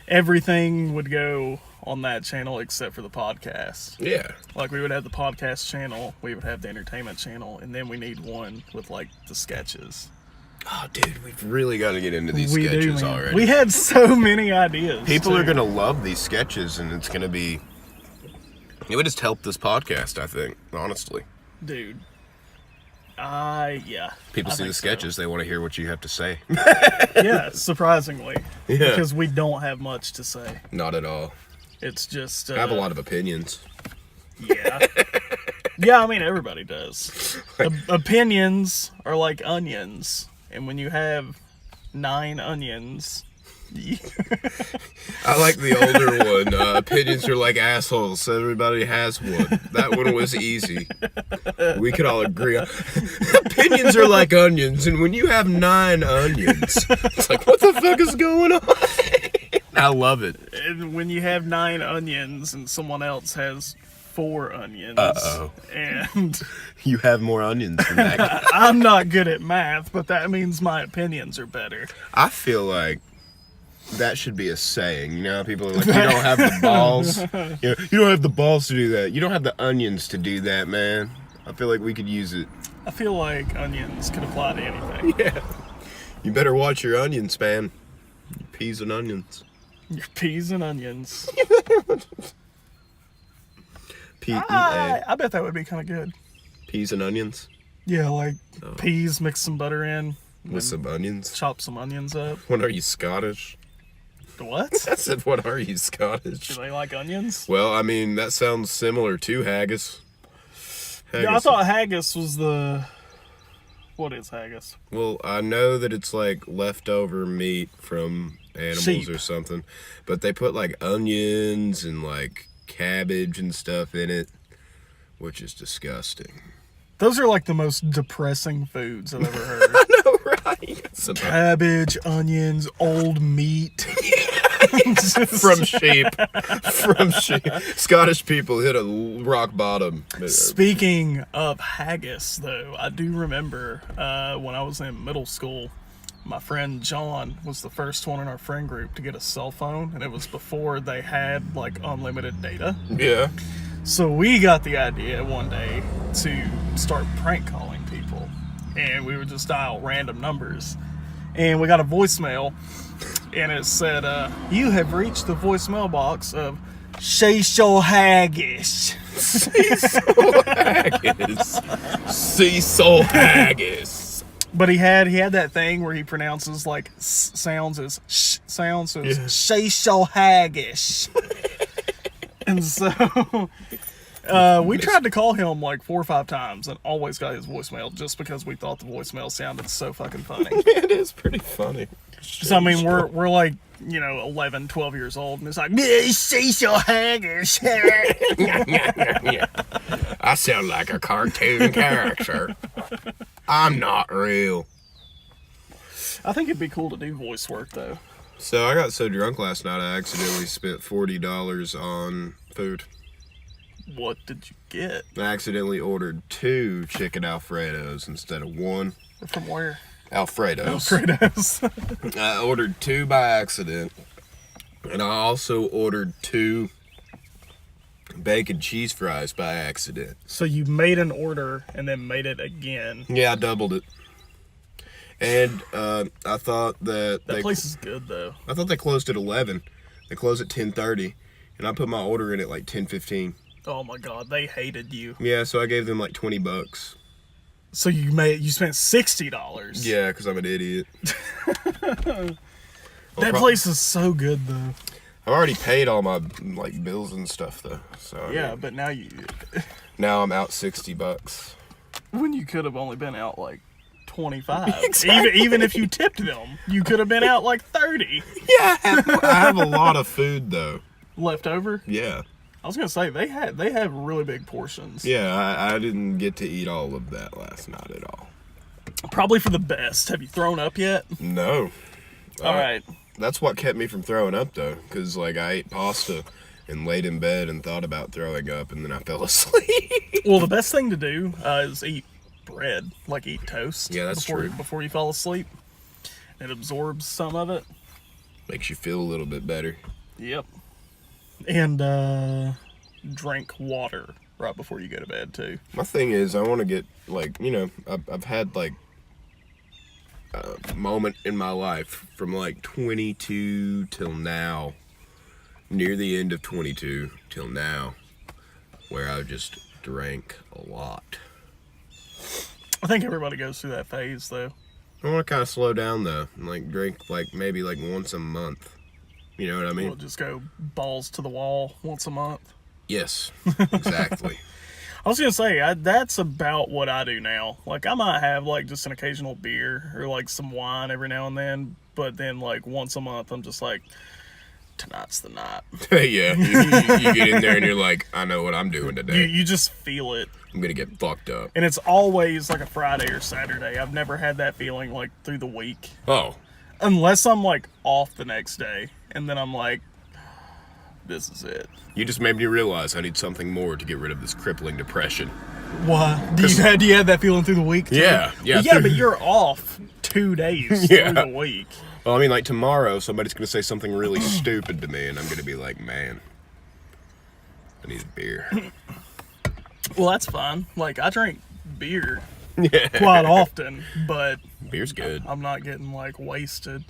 everything would go on that channel except for the podcast. Yeah. Like we would have the podcast channel, we would have the entertainment channel, and then we need one with like the sketches. Oh, dude, we've really got to get into these sketches already. We had so many ideas. People are going to love these sketches, and it's going to be... It would just help this podcast, I think, honestly. Dude. Yeah. People see the sketches, they want to hear what you have to say. Yeah, surprisingly. Yeah. Because we don't have much to say. Not at all. It's just... I have a lot of opinions. Yeah. Yeah, I mean, everybody does. Opinions are like onions. And when you have 9 onions... I like the older one. Opinions are like assholes. So everybody has one. That one was easy. We could all agree. Opinions are like onions, and when you have 9 onions, it's like, what the fuck is going on? I love it. And when you have 9 onions and someone else has 4 onions, and you have more onions than that. I'm not good at math, but that means my opinions are better. I feel like that should be a saying. You know how people are like, you don't have the balls. You don't have the balls to do that. You don't have the onions to do that, man. I feel like we could use it. I feel like onions could apply to anything. Yeah. You better watch your onions, man. Your peas and onions. Your peas and onions. P-E-A. I bet that would be kind of good. Peas and onions? Yeah, like peas, mix some butter in. With some onions? Chop some onions up. What, are you Scottish? What? I said, what are you Scottish? Do they like onions? Well, I mean, that sounds similar to haggis. Yeah, I thought haggis was the... What is haggis? Well, I know that it's like leftover meat from animals or something. But they put like onions and like cabbage and stuff in it, which is disgusting. Those are like the most depressing foods I've ever heard. I know, right? Cabbage, onions, old meat. From sheep. From sheep. Scottish people hit a rock bottom. Speaking of haggis, though, I do remember when I was in middle school, my friend John was the first one in our friend group to get a cell phone, and it was before they had like unlimited data. Yeah. So we got the idea one day to start prank calling people. and we would just dial random numbers. And we got a voicemail, and it said, "You have reached the voicemail box of Cecil Haggis." Cecil Haggis. Cecil Haggis. But he had that thing where he pronounces like sounds as sh sounds, so it's Cecil Haggis. And so we tried to call him like 4 or 5 times and always got his voicemail just because we thought the voicemail sounded so fucking funny. It is pretty funny. So I mean, we're like, 11, 12 years old, and it's like, Cecil Haggis. Yeah. I sound like a cartoon character. I'm not real. I think it'd be cool to do voice work though. So I got so drunk last night I accidentally spent $40 on food. What did you get? I accidentally ordered 2 chicken Alfredos instead of 1. From where? Alfredos. Alfredos. I ordered 2 by accident. And I also ordered 2 bacon cheese fries by accident. So you made an order and then made it again. Yeah, I doubled it. And I thought that place is good though. I thought they closed at 11. They closed at 10:30, and I put my order in at like 10:15. Oh my god, they hated you. Yeah, so I gave them like $20. So you spent $60. Yeah, because I'm an idiot. That place is so good though. I've already paid all my like bills and stuff though. So yeah, but now I'm out $60. When you could have only been out like 25. Exactly. Even if you tipped them, you could have been out like 30. Yeah, I have a lot of food though. Left over? Yeah. I was gonna say they have really big portions. Yeah, I didn't get to eat all of that last night at all. Probably for the best. Have you thrown up yet? No. All right. That's what kept me from throwing up though, because like I ate pasta and laid in bed and thought about throwing up, and then I fell asleep. Well, the best thing to do is eat bread, like eat toast. Yeah, that's true. Before you fall asleep, it absorbs some of it. Makes you feel a little bit better. Yep. And drink water right before you go to bed too. My thing is, I want to get like, I've had like a moment in my life from like 22 till now, near the end of 22 till now, where I just drank a lot. I think everybody goes through that phase though. I want to kind of slow down though, and like drink like maybe like once a month. You know what I mean? We'll just go balls to the wall once a month. Yes, exactly. I was gonna say that's about what I do now. Like I might have like just an occasional beer or like some wine every now and then, but then like once a month I'm just like, tonight's the night. Yeah, you get in there and you're like, I know what I'm doing today. You just feel it. I'm gonna get fucked up. And it's always like a Friday or Saturday. I've never had that feeling like through the week. Oh. Unless I'm like off the next day, and then I'm like, this is it. You just made me realize I need something more to get rid of this crippling depression. What? Do you have that feeling through the week too? Yeah. Well, yeah, but you're off 2 days through the week. Well, I mean, like tomorrow, somebody's gonna say something really stupid to me, and I'm gonna be like, man, I need a beer. Well, that's fine. Like, I drink beer quite often, but Beer's good. I'm not getting, like, wasted.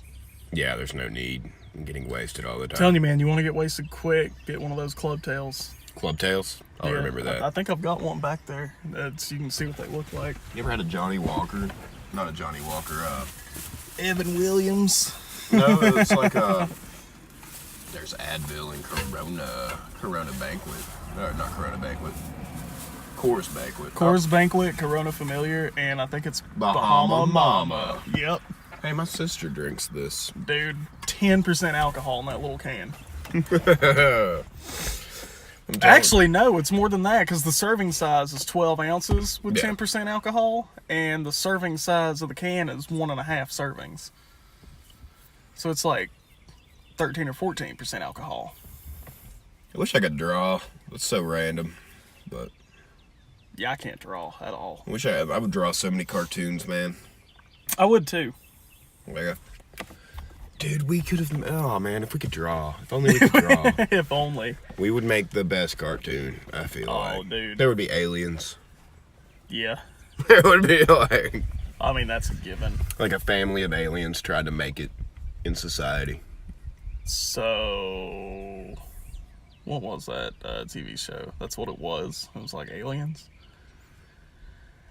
Yeah, there's no need in getting wasted all the time. I'm telling you, man, you want to get wasted quick, get one of those club tails. Club tails? I'll remember that. I think I've got one back there. You can see what they look like. You ever had a Johnny Walker? Not a Johnny Walker, Evan Williams. No, it's like there's Advil and Corona Banquet. No, not Corona Banquet. Coors Banquet. Coors Banquet, Corona Familiar, and I think it's Bahama Mama. Yep. Hey, my sister drinks this. Dude, 10% alcohol in that little can. Actually, no, it's more than that because the serving size is 12 ounces with 10% alcohol, and the serving size of the can is 1.5 servings. So it's like 13 or 14% alcohol. I wish I could draw. It's so random, but yeah, I can't draw at all. I wish I would draw so many cartoons, man. I would too. Like, dude, we could have. Oh man, if we could draw, if only we could draw. If only. We would make the best cartoon. I feel like. Oh, dude. There would be aliens. Yeah. There would be like I mean, that's a given. Like a family of aliens tried to make it in society. So, what was that TV show? That's what it was. It was like aliens.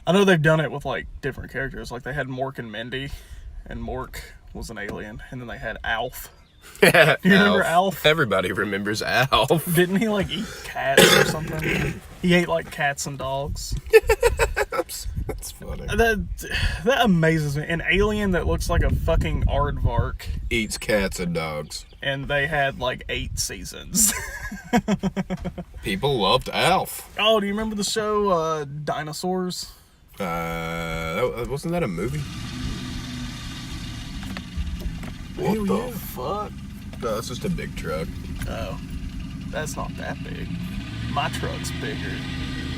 I know they've done it with like different characters. Like they had Mork and Mindy, and Mork was an alien, and then they had Alf. You remember Alf? Everybody remembers Alf. Didn't he like eat cats or something? He ate like cats and dogs. That's funny. That amazes me. An alien that looks like a fucking aardvark. Eats cats and dogs. And they had like 8 seasons. People loved Alf. Oh, do you remember the show Dinosaurs? Wasn't that a movie? What the fuck? No, it's just a big truck. Oh, that's not that big. My truck's bigger.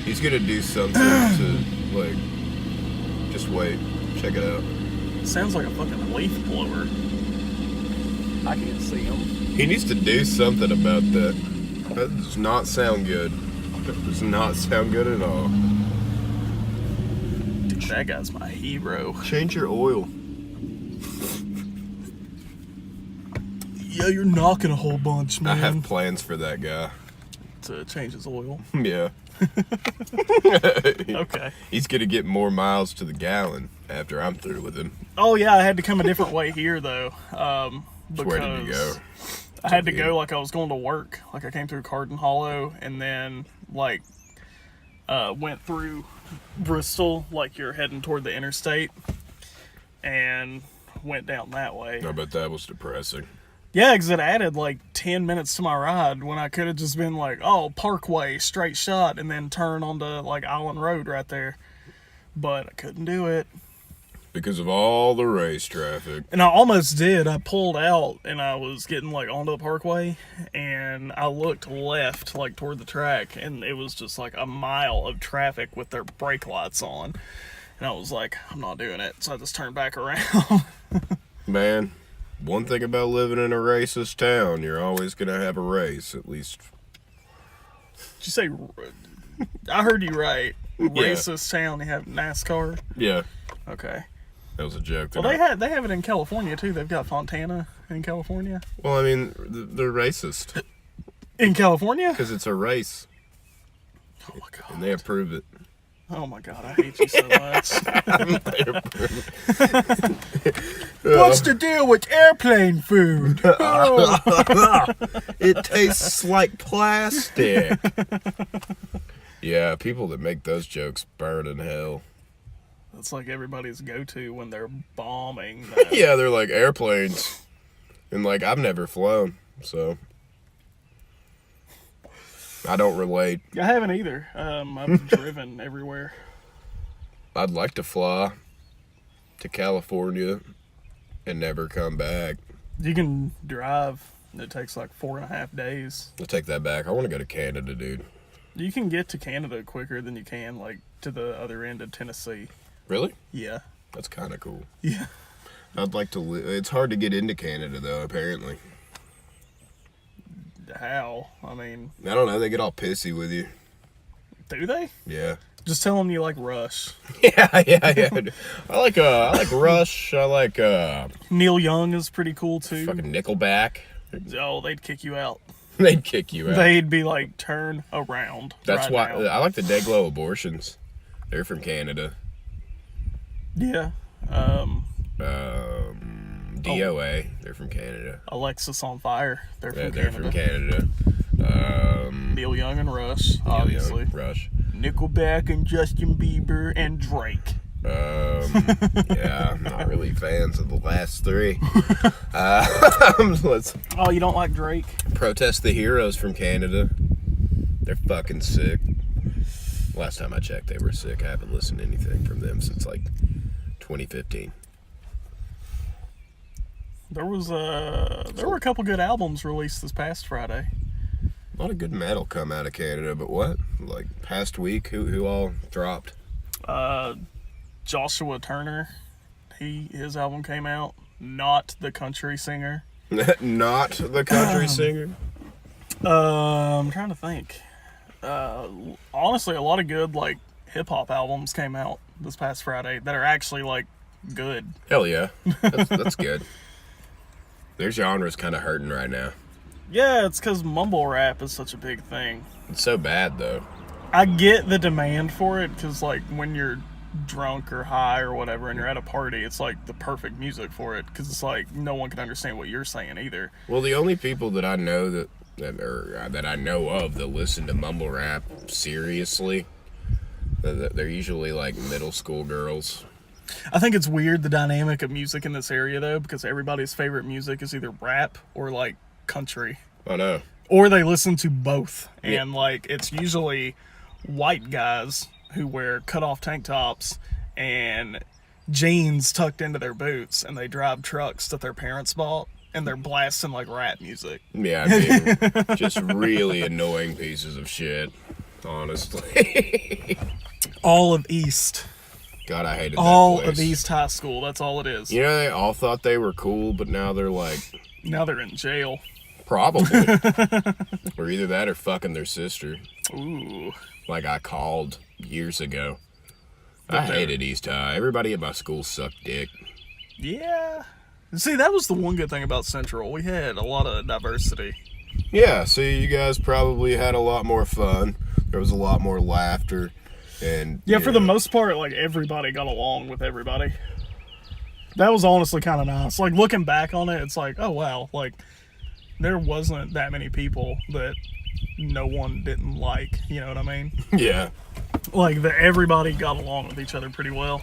He's gonna do something to, like, just wait. Check it out. Sounds like a fucking leaf blower. I can't see him. He needs to do something about that. That does not sound good. That does not sound good at all. Dude, that guy's my hero. Change your oil. Yeah, you're knocking a whole bunch, man. I have plans for that guy. To change his oil. Yeah. Okay. He's gonna get more miles to the gallon after I'm through with him. Oh yeah, I had to come a different way here though. Where did you go? I had to go like I was going to work. Like I came through Cardin Hollow and then like went through Bristol, like you're heading toward the interstate, and went down that way. I bet that was depressing. Yeah, because it added like 10 minutes to my ride when I could have just been like, oh, Parkway, straight shot, and then turn onto like Island Road right there. But I couldn't do it. Because of all the race traffic. And I almost did. I pulled out and I was getting like onto the Parkway and I looked left like toward the track and it was just like a mile of traffic with their brake lights on. And I was like, I'm not doing it. So I just turned back around. Man. One thing about living in a racist town, you're always going to have a race, at least. Did you say... I heard you right. Yeah. Racist town, they have NASCAR? Yeah. Okay. That was a joke. Well, they have it in California, too. They've got Fontana in California. Well, I mean, they're racist. In California? Because it's a race. Oh, my God. And they approve it. Oh, my God. I hate you so much. What's the deal with airplane food? It tastes like plastic. Yeah, people that make those jokes burn in hell. That's like everybody's go-to when they're bombing. Yeah, they're like airplanes. And like, I've never flown, so I don't relate. I haven't either. I've driven everywhere. I'd like to fly to California and never come back. You can drive. It takes like 4.5 days. I'll take that back. I want to go to Canada, dude. You can get to Canada quicker than you can like to the other end of Tennessee. Really? Yeah. That's kind of cool. Yeah. I'd like to live. It's hard to get into Canada, though, apparently. How? I mean... I don't know. They get all pissy with you. Do they? Yeah. Just tell them you like Rush. Yeah. I like Rush. I like Neil Young is pretty cool, too. fucking Nickelback. Oh, they'd kick you out. They'd kick you out. They'd be like, turn around. That's right why now. I like the Dayglow Abortions. They're from Canada. Yeah. DOA. They're from Canada. Alexis on Fire. They're from They're Canada. from Canada. Neil Young and Rush, obviously. Young, Rush. Nickelback and Justin Bieber and Drake. Yeah, I'm not really fans of the last 3. Let's Oh, you don't like Drake? Protest the Heroes from Canada. They're fucking sick. Last time I checked, they were sick. I haven't listened to anything from them since like 2015. There were a couple good albums released this past Friday. A lot of good metal come out of Canada, but what? Like past week, who all dropped? Joshua Turner, his album came out. Not the country singer. Not the country singer. I'm trying to think. Honestly, a lot of good like hip hop albums came out this past Friday that are actually like good. Hell yeah. That's good. Their genre's kind of hurting right now. Yeah, it's because mumble rap is such a big thing. It's so bad, though. I get the demand for it because, like, when you're drunk or high or whatever and you're at a party, it's like the perfect music for it because it's like no one can understand what you're saying either. Well, the only people that I know that I know of that listen to mumble rap seriously, they're usually like middle school girls. I think it's weird the dynamic of music in this area though, because everybody's favorite music is either rap or like country. I know. Or they listen to both, Yeah. and like it's usually white guys who wear cut-off tank tops and jeans tucked into their boots, and they drive trucks that their parents bought, and they're blasting like rap music. Yeah, I mean, just really annoying pieces of shit, honestly. All of East. God, I hated that All place. of East High School, that's all it is. You know, they all thought they were cool, but now they're like... Now they're in jail. Probably. Or either that or fucking their sister. Ooh. Like I called years ago. I hated East High. Everybody at my school sucked dick. Yeah. See, that was the one good thing about Central. We had a lot of diversity. Yeah, see, you guys probably had a lot more fun. There was a lot more laughter. And Yeah, for the most part, like, everybody got along with everybody. That was honestly kind of nice. Like, looking back on it, it's like, oh, wow. Like, there wasn't that many people that no one didn't like. You know what I mean? Yeah. Like, everybody got along with each other pretty well.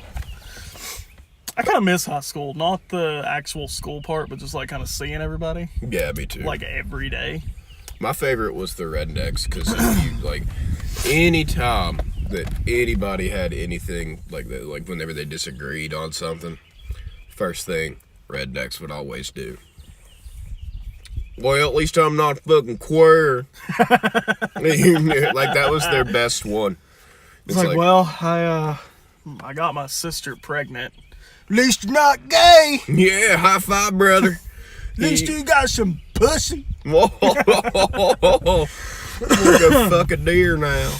I kind of miss high school. Not the actual school part, but just, like, kind of seeing everybody. Yeah, me too. Like, every day. My favorite was the rednecks, because like, any time that anybody had anything like that, like whenever they disagreed on something, first thing rednecks would always do. Well, at least I'm not fucking queer. Like, that was their best one. It's like, well, I got my sister pregnant. At least you're not gay. Yeah, high five, brother. At least you got some pussy. Whoa. We're gonna fuck a deer now.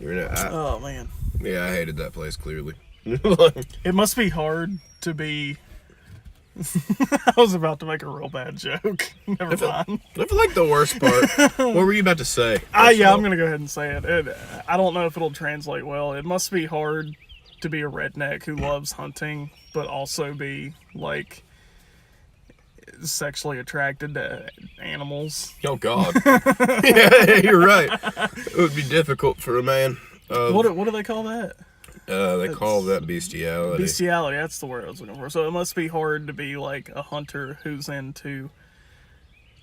Oh, man. Yeah, I hated that place, clearly. It must be hard to be... I was about to make a real bad joke. Never mind. I feel like the worst part. What were you about to say? Yeah, I'm going to go ahead and say it. I don't know if it'll translate well. It must be hard to be a redneck who loves hunting, but also be, like, sexually attracted to animals. Oh, God. Yeah, you're right. It would be difficult for a man. What do they call that? They call that bestiality. Bestiality, that's the word I was looking for. So it must be hard to be like a hunter who's into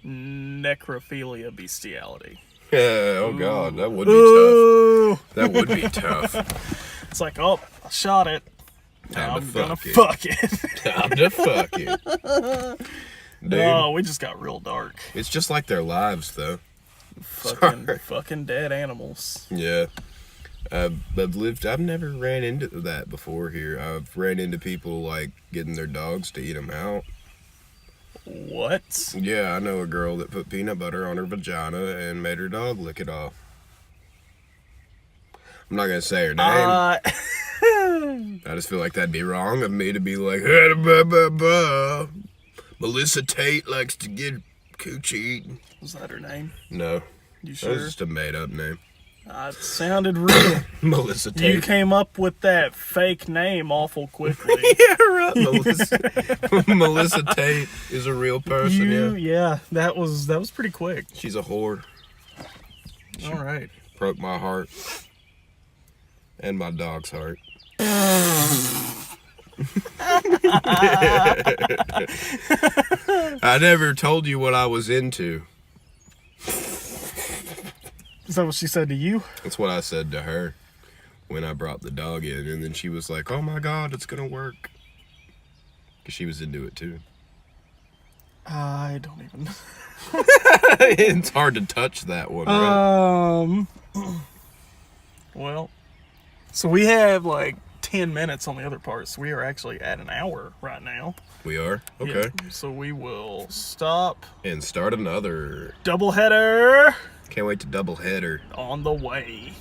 necrophilia bestiality. Yeah, oh God, that would be tough. That would be tough. It's like, oh, I shot it. Time to fuck it. Fuck it. Time to fuck it. Dude, Oh, we just got real dark. it's just like their lives, though. Fucking dead animals. Yeah. I've never ran into that before here. I've ran into people, like, getting their dogs to eat them out. What? Yeah, I know a girl that put peanut butter on her vagina and made her dog lick it off. I'm not going to say her name. I just feel like that'd be wrong of me to be like, Melissa Tate likes to get coochie eaten. Was that her name? No. You That sure? was just a made-up name. It sounded real. Melissa Tate. You came up with that fake name awful quickly. Yeah, right. Melissa Tate is a real person, Yeah, that was pretty quick. She's a whore. All right. Broke my heart. And my dog's heart. I never told you what I was into. Is that what she said to you? That's what I said to her when I brought the dog in. And then she was like, oh my God, it's going to work. Because she was into it too. I don't even. It's hard to touch that one, right? Well, so we have like 10 minutes on the other part. So we are actually at an hour right now. We are? Okay. Yeah, so we will stop. And start another. Doubleheader Can't wait to double header. on the way.